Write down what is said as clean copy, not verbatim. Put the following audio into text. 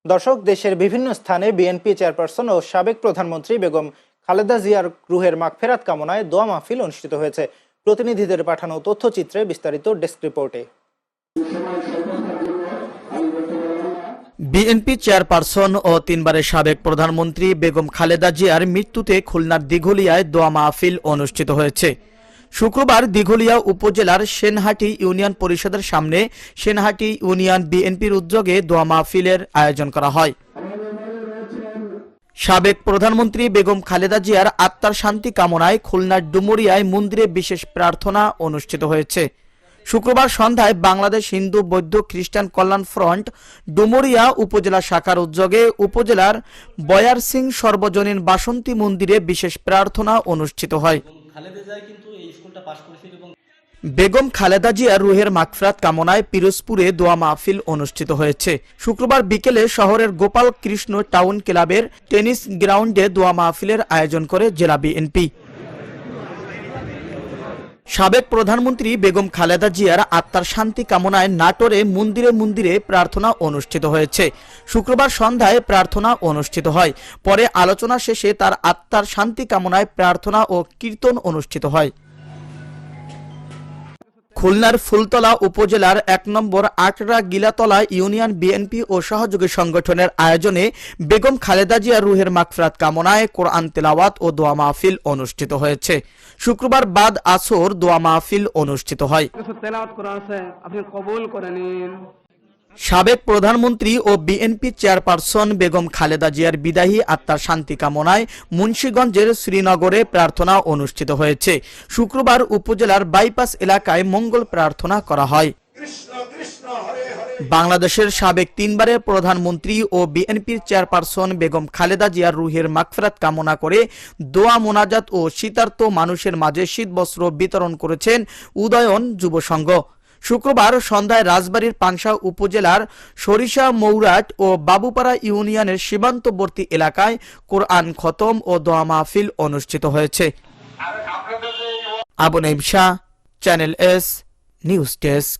দর্শক, দেশের বিভিন্ন স্থানে বিএনপি চেয়ারপারসন ও সাবেক প্রধানমন্ত্রী বেগম খালেদা জিয়ার রুহের মাগফিরাত কামনায় দোয়া মাহফিল অনুষ্ঠিত হয়েছে। প্রতিনিধিদের পাঠানো তথ্যচিত্রে বিস্তারিত ডেস্ক রিপোর্টে। বিএনপি চেয়ারপারসন ও তিনবারের সাবেক প্রধানমন্ত্রী বেগম খালেদা জিয়ার মৃত্যুতে খুলনার দিঘলিয়ায় দোয়া মাহফিল অনুষ্ঠিত হয়েছে। শুক্রবার দিঘলিয়া উপজেলার সেনহাটি ইউনিয়ন পরিষদের সামনে সেনহাটি ইউনিয়ন বিএনপির উদ্যোগে দোয়া মাহফিলের আয়োজন করা হয়। সাবেক প্রধানমন্ত্রী বেগম খালেদা জিয়ার আত্মার শান্তি কামনায় খুলনার ডুমুরিয়ায় মন্দিরে বিশেষ প্রার্থনা অনুষ্ঠিত হয়েছে। শুক্রবার সন্ধ্যায় বাংলাদেশ হিন্দু বৌদ্ধ খ্রিস্টান কল্যাণ ফ্রন্ট ডুমুরিয়া উপজেলা শাখার উদ্যোগে উপজেলার বয়ার সিং সর্বজনীন বাসন্তী মন্দিরে বিশেষ প্রার্থনা অনুষ্ঠিত হয়। বেগম খালেদা জিয়ার রুহের মাগফিরাত কামনায় পিরোজপুরে দোয়া মাহফিল অনুষ্ঠিত হয়েছে। শুক্রবার বিকেলে শহরের গোপাল কৃষ্ণ টাউন ক্লাবের টেনিস গ্রাউন্ডে দোয়া মাহফিলের আয়োজন করে জেলা বিএনপি। সাবেক প্রধানমন্ত্রী বেগম খালেদা জিয়ার আত্মার শান্তি কামনায় নাটোরে মন্দিরে মন্দিরে প্রার্থনা অনুষ্ঠিত হয়েছে। শুক্রবার সন্ধ্যায় প্রার্থনা অনুষ্ঠিত হয়। পরে আলোচনা শেষে তার আত্মার শান্তি কামনায় প্রার্থনা ও কীর্তন অনুষ্ঠিত হয়। খুলনার ফুলতলা উপজেলার ১ নম্বর আটরা গিলাতলা ইউনিয়ন বিএনপি ও সহযোগী সংগঠনের আয়োজনে বেগম খালেদা জিয়ার রুহের মাগফিরাত কামনায় কোরআন তেলাওয়াত ও দোয়া মাহফিল অনুষ্ঠিত হয়েছে। শুক্রবার বাদ আসর দোয়া মাহফিল অনুষ্ঠিত হয়। সাবেক প্রধানমন্ত্রী ও বিএনপি চেয়ারপারসন বেগম খালেদা জিয়ার বিদায়ী আত্মার শান্তি কামনায় মুন্সিগঞ্জের শ্রীনগরে প্রার্থনা অনুষ্ঠিত হয়েছে। শুক্রবার উপজেলার বাইপাস এলাকায় মঙ্গল প্রার্থনা করা হয়। বাংলাদেশের সাবেক তিনবারের প্রধানমন্ত্রী ও বিএনপির চেয়ারপারসন বেগম খালেদা জিয়ার রুহের মাগফিরাত কামনা করে দোয়া মোনাজাত ও শীতার্ত মানুষের মাঝে শীতবস্ত্র বিতরণ করেছেন উদয়ন যুব সংঘ। শুক্রবার সন্ধ্যায় রাজবাড়ীর পাংশা উপজেলার সরিষা মৌরাট ও বাবুপাড়া ইউনিয়নের সীমান্তবর্তী এলাকায় কোরআন খতম ও দোয়া মাহফিল অনুষ্ঠিত হয়েছে। Abu Naim Shah, channel S news desk.